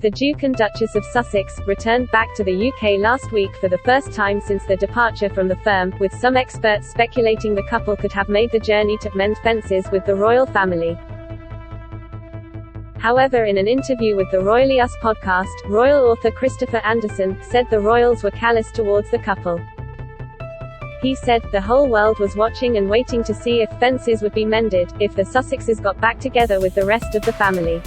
The Duke and Duchess of Sussex returned back to the UK last week for the first time since their departure from the firm, with some experts speculating the couple could have made the journey to mend fences with the royal family. However, in an interview with the Royally Us podcast, royal author Christopher Anderson said the royals were callous towards the couple. He said, "The whole world was watching and waiting to see if fences would be mended, if the Sussexes got back together with the rest of the family.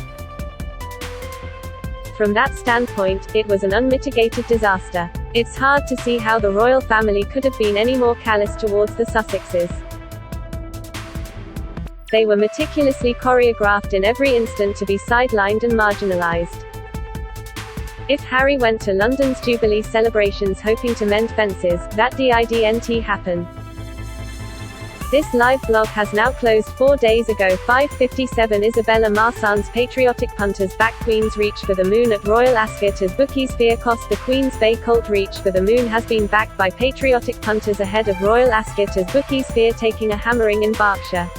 From that standpoint, it was an unmitigated disaster. It's hard to see how the royal family could have been any more callous towards the Sussexes. They were meticulously choreographed in every instant to be sidelined and marginalized. If Harry went to London's Jubilee celebrations hoping to mend fences, that didn't happen." This live blog has now closed 4 days ago. 5:57 Isabella Marsans patriotic punters back Queen's reach for the moon at Royal Ascot as bookies fear cost. The Queen's Bay Colt reach for the moon has been backed by patriotic punters ahead of Royal Ascot as bookies fear taking a hammering in Berkshire.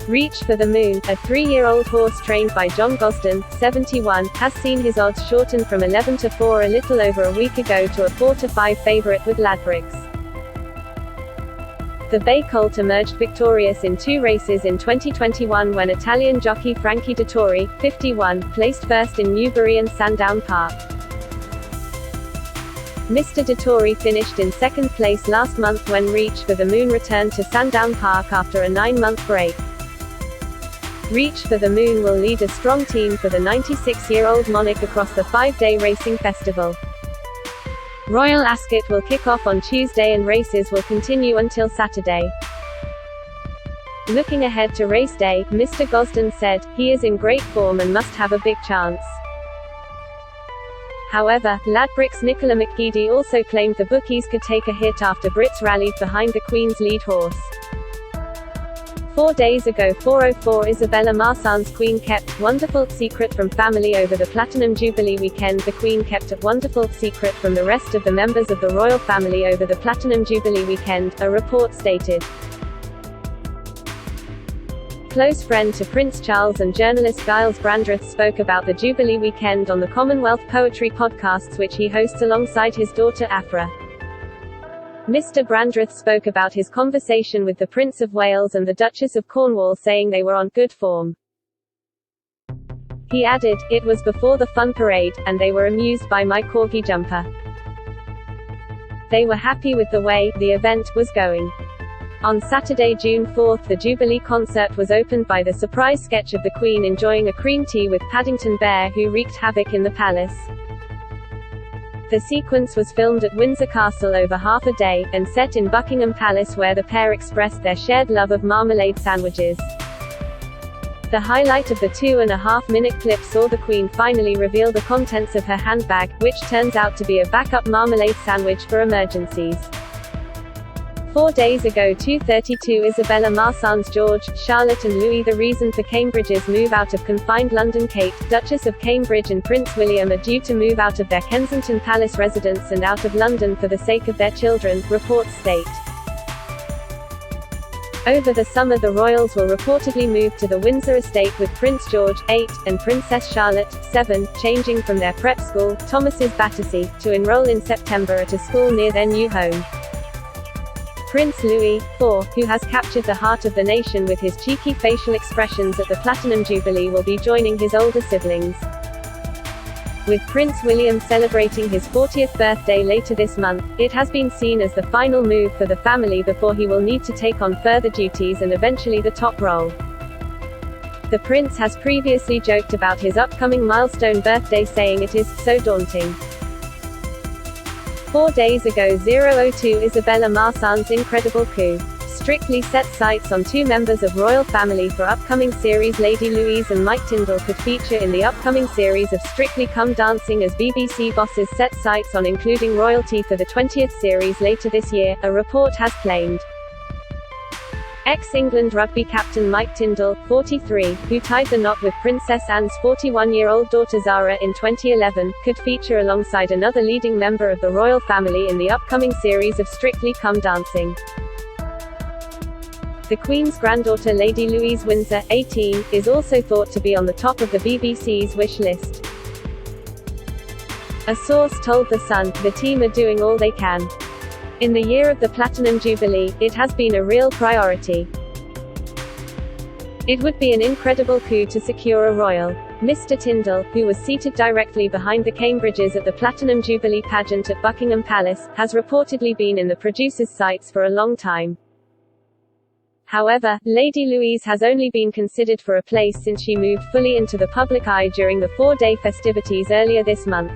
Reach for the Moon, a 3-year-old horse trained by John Gosden, 71, has seen his odds shorten from 11 to 4 a little over a week ago to a 4 to 5 favourite with Ladbrokes. The Bay Colt emerged victorious in 2 races in 2021 when Italian jockey Frankie Dettori, 51, placed first in Newbury and Sandown Park. Mr. Dettori finished in 2nd place last month when Reach for the Moon returned to Sandown Park after a 9-month break. Reach for the Moon will lead a strong team for the 96-year-old monarch across the 5-day racing festival. Royal Ascot will kick off on Tuesday and races will continue until Saturday. Looking ahead to race day, Mr. Gosden said, "He is in great form and must have a big chance." However, Ladbrokes' Nicola McGeady also claimed the bookies could take a hit after Brits rallied behind the Queen's lead horse. 4 days ago 4:04 Isabella Marsans Queen kept wonderful secret from family over the Platinum Jubilee weekend. The Queen kept a wonderful secret from the rest of the members of the royal family over the Platinum Jubilee weekend, a report stated. Close friend to Prince Charles and journalist Giles Brandreth spoke about the Jubilee weekend on the Commonwealth Poetry podcasts which he hosts alongside his daughter Afra. Mr. Brandreth spoke about his conversation with the Prince of Wales and the Duchess of Cornwall, saying they were on good form. He added, "It was before the fun parade, and they were amused by my corgi jumper. They were happy with the way the event was going." On Saturday, June 4, the Jubilee concert was opened by the surprise sketch of the Queen enjoying a cream tea with Paddington Bear, who wreaked havoc in the palace. The sequence was filmed at Windsor Castle over half a day, and set in Buckingham Palace where the pair expressed their shared love of marmalade sandwiches. The highlight of the 2.5-minute clip saw the Queen finally reveal the contents of her handbag, which turns out to be a backup marmalade sandwich for emergencies. 4 days ago 2:32 Isabella Marsans George, Charlotte and Louis. The reason for Cambridge's move out of confined London. Kate, Duchess of Cambridge and Prince William are due to move out of their Kensington Palace residence and out of London for the sake of their children, reports state. Over the summer the royals will reportedly move to the Windsor estate with Prince George, 8, and Princess Charlotte, 7, changing from their prep school, Thomas's Battersea, to enroll in September at a school near their new home. Prince Louis, 4, who has captured the heart of the nation with his cheeky facial expressions at the Platinum Jubilee, will be joining his older siblings. With Prince William celebrating his 40th birthday later this month, it has been seen as the final move for the family before he will need to take on further duties and eventually the top role. The prince has previously joked about his upcoming milestone birthday, saying it is so daunting. 4 days ago 0:02 Isabella Marsans incredible coup. Strictly set sights on 2 members of royal family for upcoming series. Lady Louise and Mike Tindall could feature in the upcoming series of Strictly Come Dancing as BBC bosses set sights on including royalty for the 20th series later this year, a report has claimed. Ex-England rugby captain Mike Tindall, 43, who tied the knot with Princess Anne's 41-year-old daughter Zara in 2011, could feature alongside another leading member of the royal family in the upcoming series of Strictly Come Dancing. The Queen's granddaughter Lady Louise Windsor, 18, is also thought to be on the top of the BBC's wish list. A source told The Sun, the team are doing all they can. In the year of the Platinum Jubilee, it has been a real priority. It would be an incredible coup to secure a royal. Mr. Tyndall, who was seated directly behind the Cambridges at the Platinum Jubilee pageant at Buckingham Palace, has reportedly been in the producers' sights for a long time. However, Lady Louise has only been considered for a place since she moved fully into the public eye during the 4-day festivities earlier this month.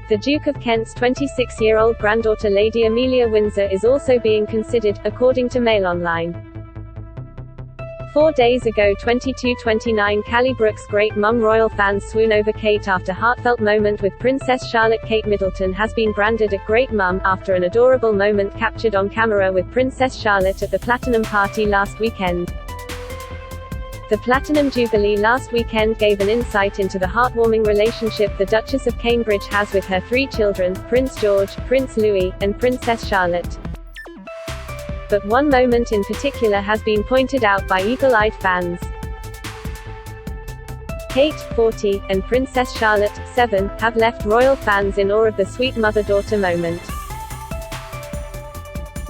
The Duke of Kent's 26-year-old granddaughter Lady Amelia Windsor is also being considered, according to Mail Online. 4 days ago 22:29 Callie Brooks' great mum. Royal fans swoon over Kate after heartfelt moment with Princess Charlotte. Kate Middleton has been branded a great mum, after an adorable moment captured on camera with Princess Charlotte at the Platinum Party last weekend. The Platinum Jubilee last weekend gave an insight into the heartwarming relationship the Duchess of Cambridge has with her 3 children, Prince George, Prince Louis, and Princess Charlotte. But one moment in particular has been pointed out by eagle-eyed fans. Kate, 40, and Princess Charlotte, 7, have left royal fans in awe of the sweet mother-daughter moment.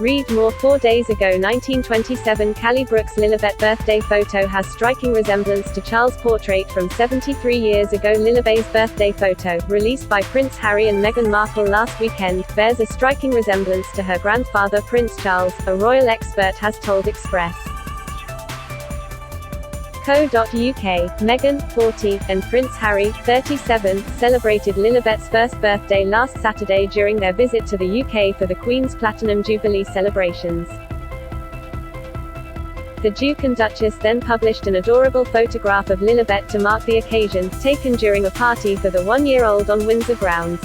Read more. 4 days ago 1927 Callie Brooks' Lilibet birthday photo has striking resemblance to Charles' portrait from 73 years ago. Lilibet's birthday photo, released by Prince Harry and Meghan Markle last weekend, bears a striking resemblance to her grandfather Prince Charles, a royal expert has told Express. Co.uk, Meghan, 40, and Prince Harry, 37, celebrated Lilibet's first birthday last Saturday during their visit to the UK for the Queen's Platinum Jubilee celebrations. The Duke and Duchess then published an adorable photograph of Lilibet to mark the occasion, taken during a party for the 1-year-old on Windsor grounds.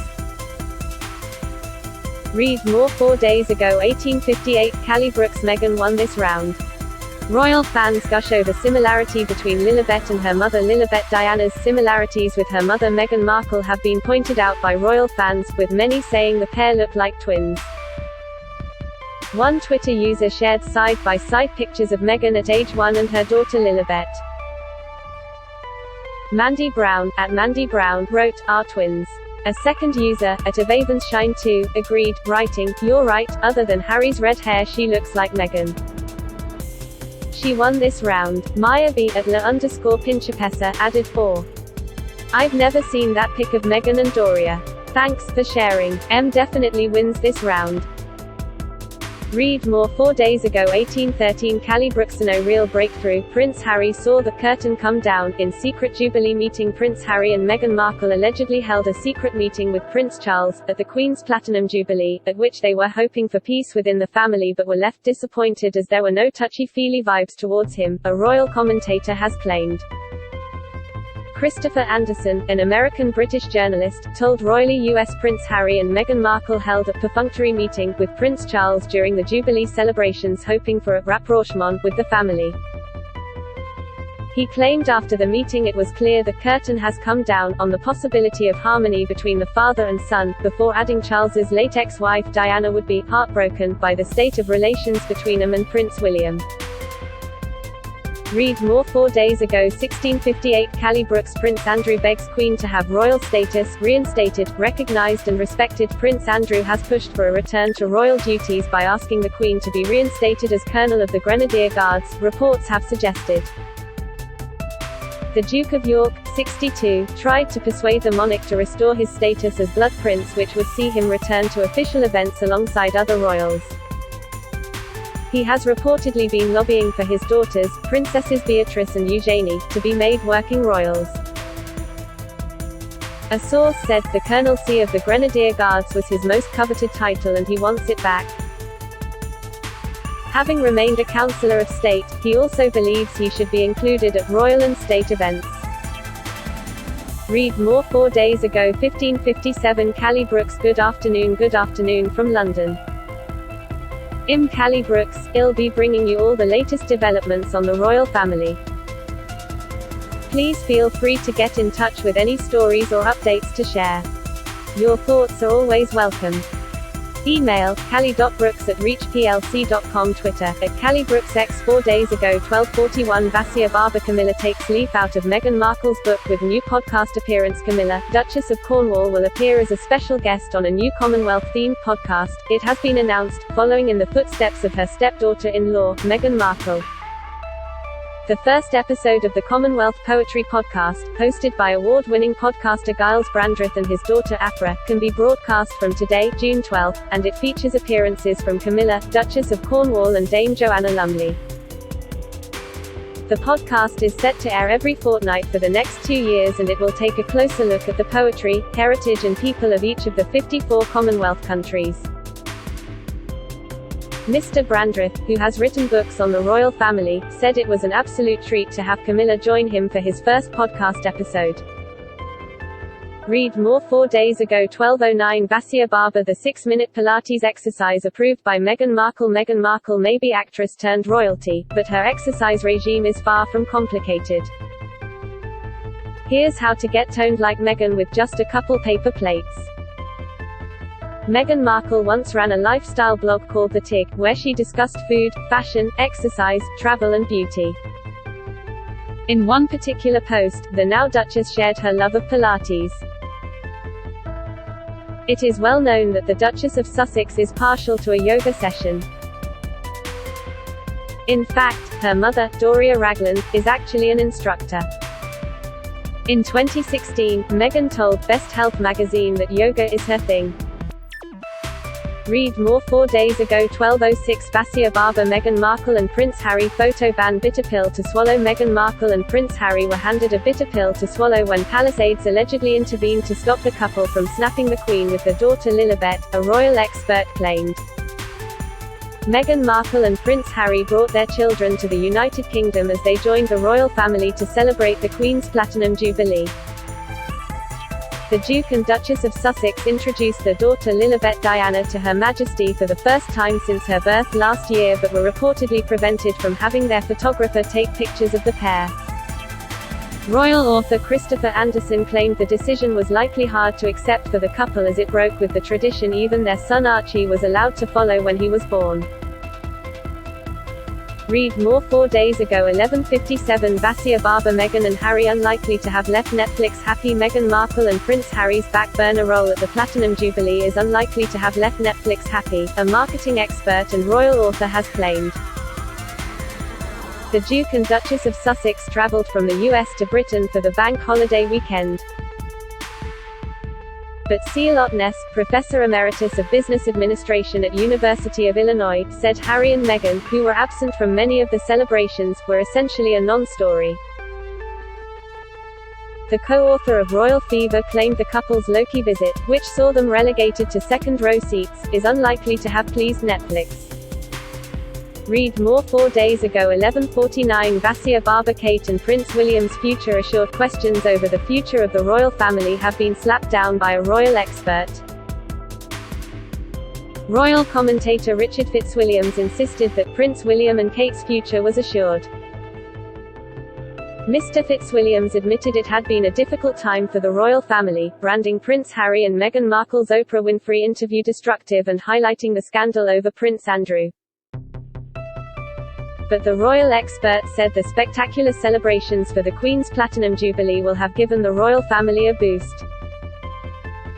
Read more. 4 days ago 1858 Callie Brooks. Meghan won this round. Royal fans gush over similarity between Lilibet and her mother Lilibet. Diana's similarities with her mother Meghan Markle have been pointed out by royal fans, with many saying the pair look like twins. One Twitter user shared side-by-side pictures of Meghan at age 1 and her daughter Lilibet. Mandy Brown, at Mandy Brown, wrote, "Are twins." A second user, at Avavenshine2, agreed, writing, "You're right, other than Harry's red hair she looks like Meghan. She won this round." Maya B at @la_pinchapessa added 4. "I've never seen that pic of Meghan and Doria. Thanks for sharing. M definitely wins this round." Read more. 4 days ago 1813 Callie Brooks. No real breakthrough. Prince Harry saw the curtain come down. In secret Jubilee meeting Prince Harry and Meghan Markle allegedly held a secret meeting with Prince Charles, at the Queen's Platinum Jubilee, at which they were hoping for peace within the family but were left disappointed as there were no touchy-feely vibes towards him, a royal commentator has claimed. Christopher Anderson, an American-British journalist, told royally US Prince Harry and Meghan Markle held a perfunctory meeting with Prince Charles during the Jubilee celebrations hoping for a rapprochement with the family. He claimed after the meeting it was clear the curtain has come down, on the possibility of harmony between the father and son, before adding Charles's late ex-wife Diana would be heartbroken by the state of relations between him and Prince William. Read more. 4 days ago 1658 Callie Brooks. Prince Andrew begs Queen to have royal status reinstated, recognized and respected. Prince Andrew has pushed for a return to royal duties by asking the Queen to be reinstated as Colonel of the Grenadier Guards, reports have suggested. The Duke of York, 62, tried to persuade the monarch to restore his status as Blood Prince, which would see him return to official events alongside other royals. He has reportedly been lobbying for his daughters, Princesses Beatrice and Eugenie, to be made working royals. A source said, the colonelcy of the Grenadier Guards was his most coveted title and he wants it back. Having remained a Councillor of State, he also believes he should be included at royal and state events. Read more. 4 days ago 1557 Callie Brooks. Good afternoon from London. I'm Callie Brooks. I'll be bringing you all the latest developments on the royal family. Please feel free to get in touch with any stories or updates to share. Your thoughts are always welcome. Email, callie.brooks@reachplc.com. Twitter, @CallieBrooksX. 4 days ago 12:41 Basia Barber. Camilla takes leaf out of Meghan Markle's book with new podcast appearance. Camilla, Duchess of Cornwall, will appear as a special guest on a new Commonwealth-themed podcast, it has been announced, following in the footsteps of her stepdaughter-in-law, Meghan Markle. The first episode of the Commonwealth Poetry Podcast, hosted by award-winning podcaster Giles Brandreth and his daughter Afra, can be broadcast from today, June 12, and it features appearances from Camilla, Duchess of Cornwall and Dame Joanna Lumley. The podcast is set to air every fortnight for the next 2 years, and it will take a closer look at the poetry, heritage and people of each of the 54 Commonwealth countries. Mr. Brandreth, who has written books on the royal family, said it was an absolute treat to have Camilla join him for his first podcast episode. Read more. 4 days ago 12:09 Basia Barber. The 6-minute Pilates exercise approved by Meghan Markle. Meghan Markle may be actress turned royalty, but her exercise regime is far from complicated. Here's how to get toned like Meghan with just a couple paper plates. Meghan Markle once ran a lifestyle blog called The Tig, where she discussed food, fashion, exercise, travel and beauty. In one particular post, the now Duchess shared her love of Pilates. It is well known that the Duchess of Sussex is partial to a yoga session. In fact, her mother, Doria Ragland, is actually an instructor. In 2016, Meghan told Best Health magazine that yoga is her thing. Read more. 4 days ago 12:06 Basia Barber. Meghan Markle and Prince Harry photo ban. Bitter pill to swallow. Meghan Markle and Prince Harry were handed a bitter pill to swallow when palace aides allegedly intervened to stop the couple from snapping the Queen with their daughter Lilibet, a royal expert claimed. Meghan Markle and Prince Harry brought their children to the United Kingdom as they joined the royal family to celebrate the Queen's Platinum Jubilee. The Duke and Duchess of Sussex introduced their daughter Lilibet Diana to Her Majesty for the first time since her birth last year, but were reportedly prevented from having their photographer take pictures of the pair. Royal author Christopher Anderson claimed the decision was likely hard to accept for the couple as it broke with the tradition even their son Archie was allowed to follow when he was born. Read more. 4 days ago 11:57 Basia Barber. Meghan and Harry unlikely to have left Netflix happy. Meghan Markle and Prince Harry's back burner role at the Platinum Jubilee is unlikely to have left Netflix happy, a marketing expert and royal author has claimed. The Duke and Duchess of Sussex travelled from the US to Britain for the bank holiday weekend. But C. Ness, Professor Emeritus of Business Administration at University of Illinois, said Harry and Meghan, who were absent from many of the celebrations, were essentially a non-story. The co-author of Royal Fever claimed the couple's low-key visit, which saw them relegated to second-row seats, is unlikely to have pleased Netflix. Read more. 4 days ago 11:49 Basia Barber. Kate and Prince William's future assured questions over the future of the royal family have been slapped down by a royal expert. Royal commentator Richard Fitzwilliams insisted that Prince William and Kate's future was assured. Mr. Fitzwilliams admitted it had been a difficult time for the royal family, branding Prince Harry and Meghan Markle's Oprah Winfrey interview destructive and highlighting the scandal over Prince Andrew. But the royal expert said the spectacular celebrations for the Queen's Platinum Jubilee will have given the royal family a boost.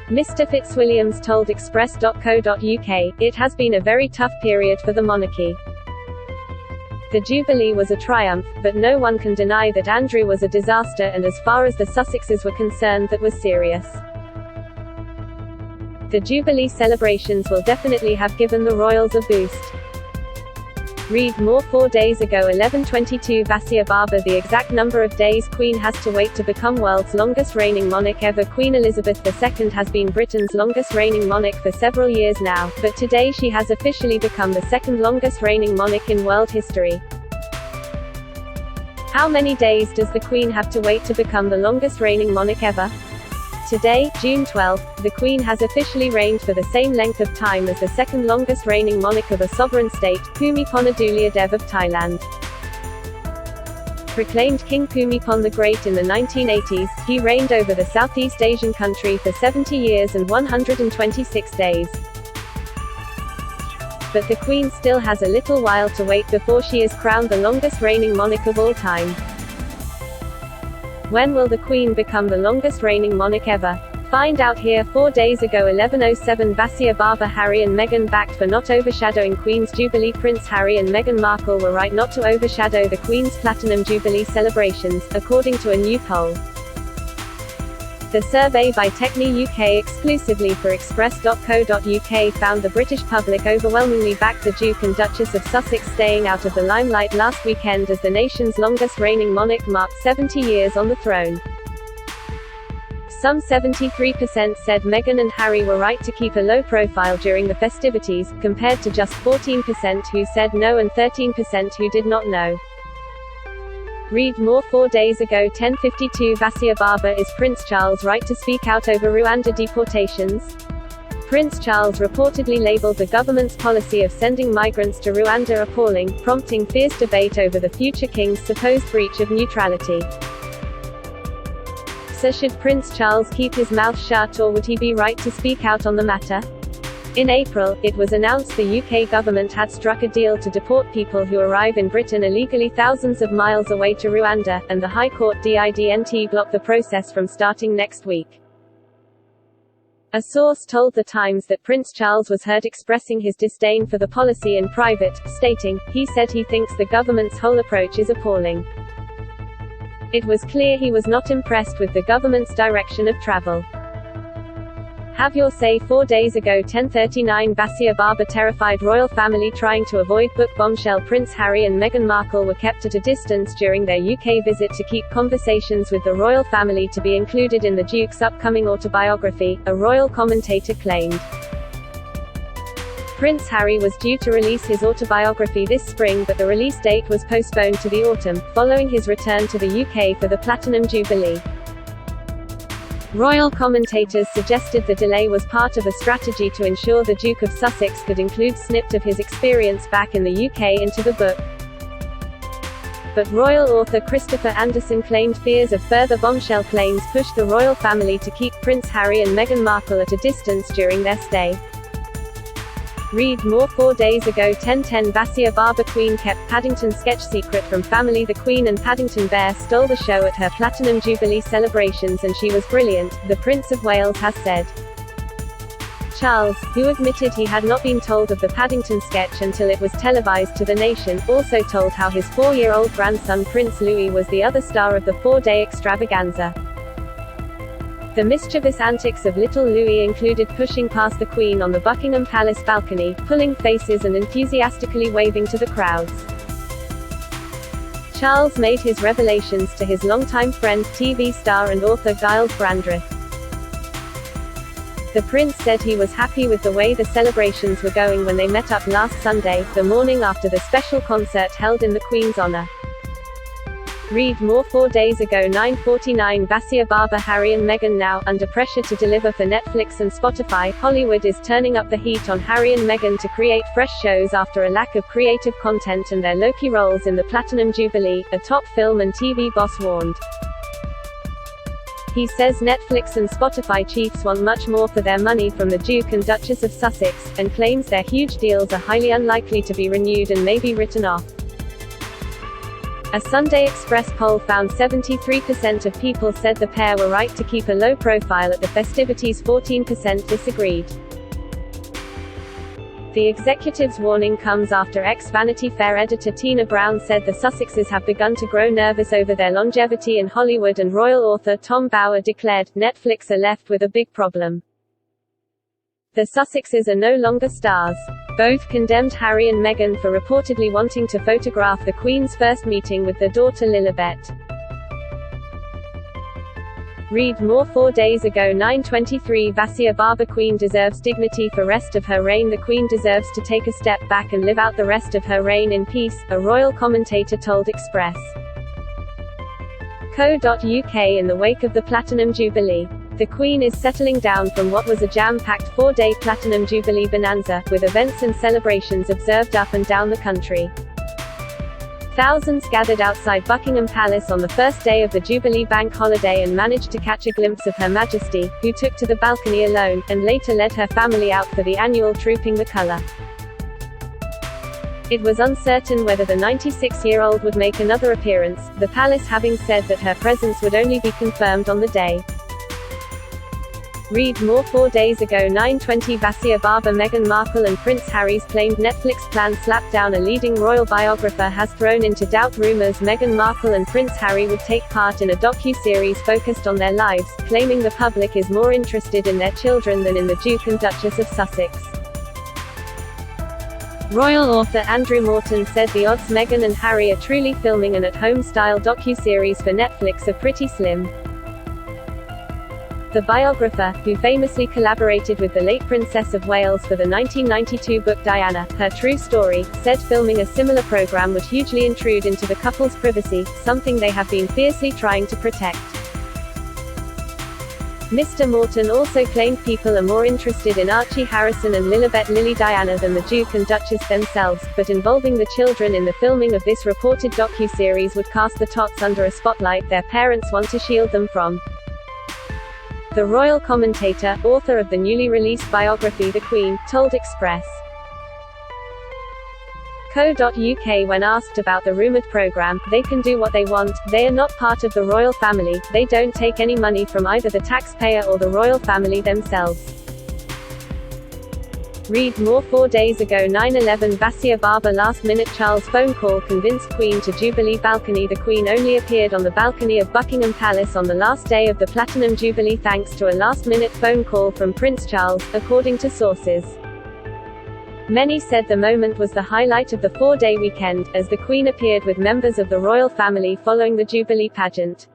Mr. Fitzwilliams told Express.co.uk, "It has been a very tough period for the monarchy. The Jubilee was a triumph, but no one can deny that Andrew was a disaster and as far as the Sussexes were concerned that was serious. The Jubilee celebrations will definitely have given the royals a boost." Read more. 4 days ago 11:22 Basia Barber. The exact number of days Queen has to wait to become world's longest reigning monarch ever. Queen Elizabeth II has been Britain's longest reigning monarch for several years now, but today she has officially become the second longest reigning monarch in world history. How many days does the Queen have to wait to become the longest reigning monarch ever? Today, June 12, the Queen has officially reigned for the same length of time as the second longest reigning monarch of a sovereign state, Bhumibol Adulyadej of Thailand. Proclaimed King Bhumibol the Great in the 1980s, he reigned over the Southeast Asian country for 70 years and 126 days. But the Queen still has a little while to wait before she is crowned the longest reigning monarch of all time. When will the Queen become the longest reigning monarch ever? Find out here. 4 days ago 11:07 Basia Barber Harry and Meghan backed for not overshadowing Queen's Jubilee. Prince Harry and Meghan Markle were right not to overshadow the Queen's Platinum Jubilee celebrations, according to a new poll. The survey by Techne UK exclusively for Express.co.uk found the British public overwhelmingly backed the Duke and Duchess of Sussex staying out of the limelight last weekend as the nation's longest reigning monarch marked 70 years on the throne. Some 73% said Meghan and Harry were right to keep a low profile during the festivities, compared to just 14% who said no and 13% who did not know. Read more. 4 days ago 10:52 Basia Barber. Is Prince Charles right to speak out over Rwanda deportations? Prince Charles reportedly labeled the government's policy of sending migrants to Rwanda appalling, prompting fierce debate over the future king's supposed breach of neutrality. So should Prince Charles keep his mouth shut, or would he be right to speak out on the matter? In April, it was announced the UK government had struck a deal to deport people who arrive in Britain illegally thousands of miles away to Rwanda, and the High Court didn't block the process from starting next week. A source told The Times that Prince Charles was heard expressing his disdain for the policy in private, stating, "He said he thinks the government's whole approach is appalling." It was clear he was not impressed with the government's direction of travel. Have your say. 4 days ago 10:39 Basia Barber. Terrified royal family trying to avoid book bombshell. Prince Harry and Meghan Markle were kept at a distance during their UK visit to keep conversations with the royal family to be included in the Duke's upcoming autobiography, a royal commentator claimed. Prince Harry was due to release his autobiography this spring, but the release date was postponed to the autumn, following his return to the UK for the Platinum Jubilee. Royal commentators suggested the delay was part of a strategy to ensure the Duke of Sussex could include snippets of his experience back in the UK into the book. But royal author Christopher Anderson claimed fears of further bombshell claims pushed the royal family to keep Prince Harry and Meghan Markle at a distance during their stay. Read more. 4 days ago 10:10 Basia Barber. Queen kept Paddington sketch secret from family. The Queen and Paddington Bear stole the show at her Platinum Jubilee celebrations and she was brilliant, the Prince of Wales has said. Charles, who admitted he had not been told of the Paddington sketch until it was televised to the nation, also told how his 4-year-old grandson Prince Louis was the other star of the 4-day extravaganza. The mischievous antics of little Louis included pushing past the Queen on the Buckingham Palace balcony, pulling faces and enthusiastically waving to the crowds. Charles made his revelations to his longtime friend, TV star and author Giles Brandreth. The prince said he was happy with the way the celebrations were going when they met up last Sunday, the morning after the special concert held in the Queen's honour. Read more. 4 days ago 9:49 Basia Barber. Harry and Meghan now under pressure to deliver for Netflix and Spotify. Hollywood is turning up the heat on Harry and Meghan to create fresh shows after a lack of creative content and their low-key roles in the Platinum Jubilee, a top film and TV boss warned. He says Netflix and Spotify chiefs want much more for their money from the Duke and Duchess of Sussex, and claims their huge deals are highly unlikely to be renewed and may be written off. A Sunday Express poll found 73% of people said the pair were right to keep a low profile at the festivities. 14% disagreed. The executive's warning comes after ex-Vanity Fair editor Tina Brown said the Sussexes have begun to grow nervous over their longevity in Hollywood, and royal author Tom Bower declared, "Netflix are left with a big problem. The Sussexes are no longer stars." Both condemned Harry and Meghan for reportedly wanting to photograph the Queen's first meeting with their daughter Lilibet. Read more. 4 days ago 9:23 Basia Barber. Queen deserves dignity for rest of her reign. The Queen deserves to take a step back and live out the rest of her reign in peace, a royal commentator told Express. Co.uk. In the wake of the Platinum Jubilee, the Queen is settling down from what was a jam-packed 4-day Platinum Jubilee bonanza, with events and celebrations observed up and down the country. Thousands gathered outside Buckingham Palace on the first day of the Jubilee bank holiday and managed to catch a glimpse of Her Majesty, who took to the balcony alone, and later led her family out for the annual Trooping the Colour. It was uncertain whether the 96-year-old would make another appearance, the palace having said that her presence would only be confirmed on the day. Read more. 4 days ago 9:20 Vassia Barber Meghan Markle and Prince Harry's claimed Netflix plan slapped down. A leading royal biographer has thrown into doubt rumors Meghan Markle and Prince Harry would take part in a docu-series focused on their lives, claiming the public is more interested in their children than in the Duke and Duchess of Sussex. Royal author Andrew Morton said the odds Meghan and Harry are truly filming an at-home style docu-series for Netflix are pretty slim. The biographer, who famously collaborated with the late Princess of Wales for the 1992 book Diana, Her True Story, said filming a similar program would hugely intrude into the couple's privacy, something they have been fiercely trying to protect. Mr. Morton also claimed people are more interested in Archie Harrison and Lilibet Lily Diana than the Duke and Duchess themselves, but involving the children in the filming of this reported docu-series would cast the tots under a spotlight their parents want to shield them from. The royal commentator, author of the newly released biography The Queen, told Express.co.uk when asked about the rumoured programme, "They can do what they want, they are not part of the royal family, they don't take any money from either the taxpayer or the royal family themselves." Read more. 4 days ago 9/11 Vassia Barber last-minute Charles phone call convinced Queen to Jubilee balcony. The Queen only appeared on the balcony of Buckingham Palace on the last day of the Platinum Jubilee thanks to a last-minute phone call from Prince Charles, according to sources. Many said the moment was the highlight of the 4-day weekend, as the Queen appeared with members of the royal family following the Jubilee pageant.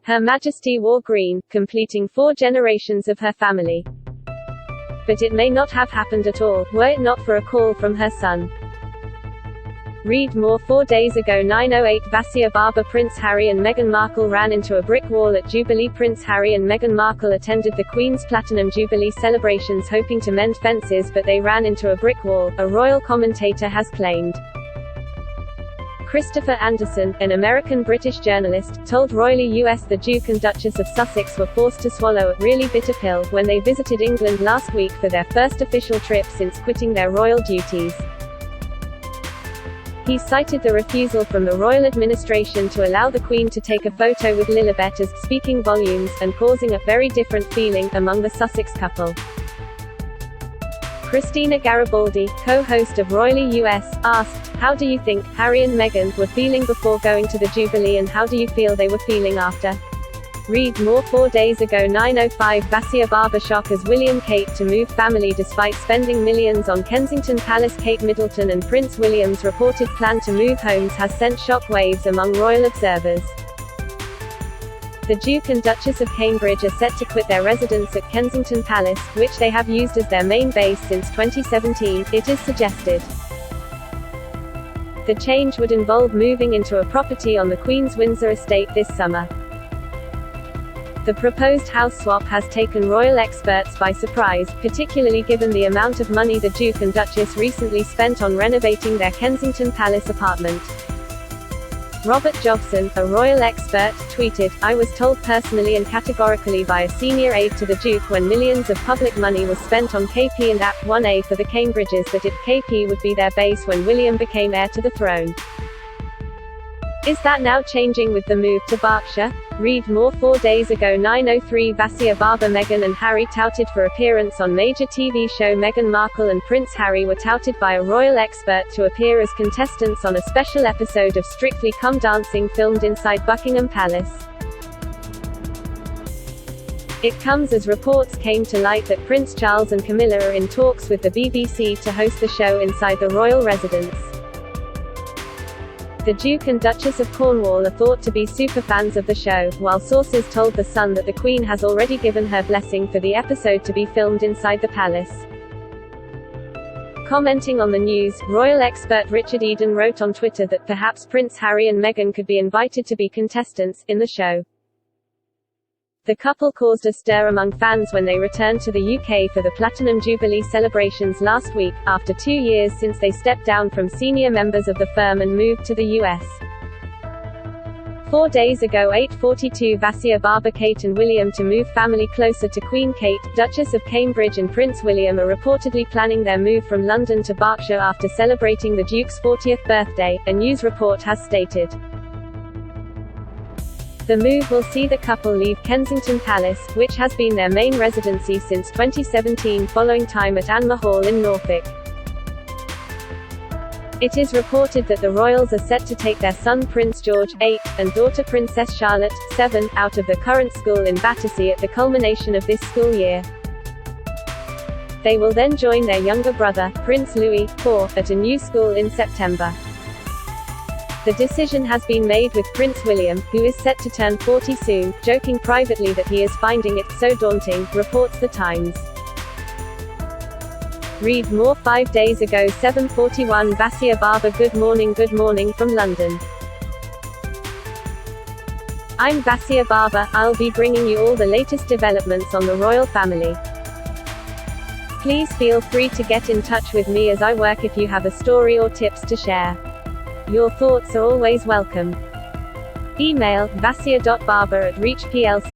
Her Majesty wore green, completing 4 generations of her family. But it may not have happened at all, were it not for a call from her son. Read more. 4 days ago 9:08 Vassia Barber Prince Harry and Meghan Markle ran into a brick wall at Jubilee. Prince Harry and Meghan Markle attended the Queen's Platinum Jubilee celebrations hoping to mend fences, but they ran into a brick wall, a royal commentator has claimed. Christopher Anderson, an American-British journalist, told Royally US the Duke and Duchess of Sussex were forced to swallow a really bitter pill when they visited England last week for their first official trip since quitting their royal duties. He cited the refusal from the royal administration to allow the Queen to take a photo with Lilibet as speaking volumes, and causing a very different feeling among the Sussex couple. Christina Garibaldi, co-host of Royally US, asked, "How do you think Harry and Meghan were feeling before going to the Jubilee and how do you feel they were feeling after?" Read more. 4 days ago 9:05 Vassia Barber shock as William Kate to move family despite spending millions on Kensington Palace. Kate Middleton and Prince William's reported plan to move homes has sent shock waves among royal observers. The Duke and Duchess of Cambridge are set to quit their residence at Kensington Palace, which they have used as their main base since 2017, it is suggested. The change would involve moving into a property on the Queen's Windsor estate this summer. The proposed house swap has taken royal experts by surprise, particularly given the amount of money the Duke and Duchess recently spent on renovating their Kensington Palace apartment. Robert Jobson, a royal expert, tweeted, "I was told personally and categorically by a senior aide to the Duke when millions of public money was spent on KP and App 1A for the Cambridges that if KP would be their base when William became heir to the throne." Is that now changing with the move to Berkshire? Read more. 4 days ago 9:03 Vassia Barber Meghan and Harry touted for appearance on major TV show. Meghan Markle and Prince Harry were touted by a royal expert to appear as contestants on a special episode of Strictly Come Dancing filmed inside Buckingham Palace. It comes as reports came to light that Prince Charles and Camilla are in talks with the BBC to host the show inside the royal residence. The Duke and Duchess of Cornwall are thought to be superfans of the show, while sources told The Sun that the Queen has already given her blessing for the episode to be filmed inside the palace. Commenting on the news, royal expert Richard Eden wrote on Twitter that perhaps Prince Harry and Meghan could be invited to be contestants in the show. The couple caused a stir among fans when they returned to the UK for the Platinum Jubilee celebrations last week, after 2 years since they stepped down from senior members of the firm and moved to the US. 4 days ago 8:42 Vassia Barber Kate and William to move family closer to Queen Kate, Duchess of Cambridge and Prince William are reportedly planning their move from London to Berkshire after celebrating the Duke's 40th birthday, a news report has stated. The move will see the couple leave Kensington Palace, which has been their main residency since 2017 following time at Anmer Hall in Norfolk. It is reported that the royals are set to take their son Prince George, 8, and daughter Princess Charlotte, 7, out of the current school in Battersea at the culmination of this school year. They will then join their younger brother, Prince Louis, 4, at a new school in September. The decision has been made with Prince William, who is set to turn 40 soon, joking privately that he is finding it so daunting, reports The Times. Read more. 5 days ago 7:41 Vassia Barber Good morning from London. I'm Vassia Barber, I'll be bringing you all the latest developments on the royal family. Please feel free to get in touch with me as I work if you have a story or tips to share. Your thoughts are always welcome. Email vassia.barber@reachplc.co.uk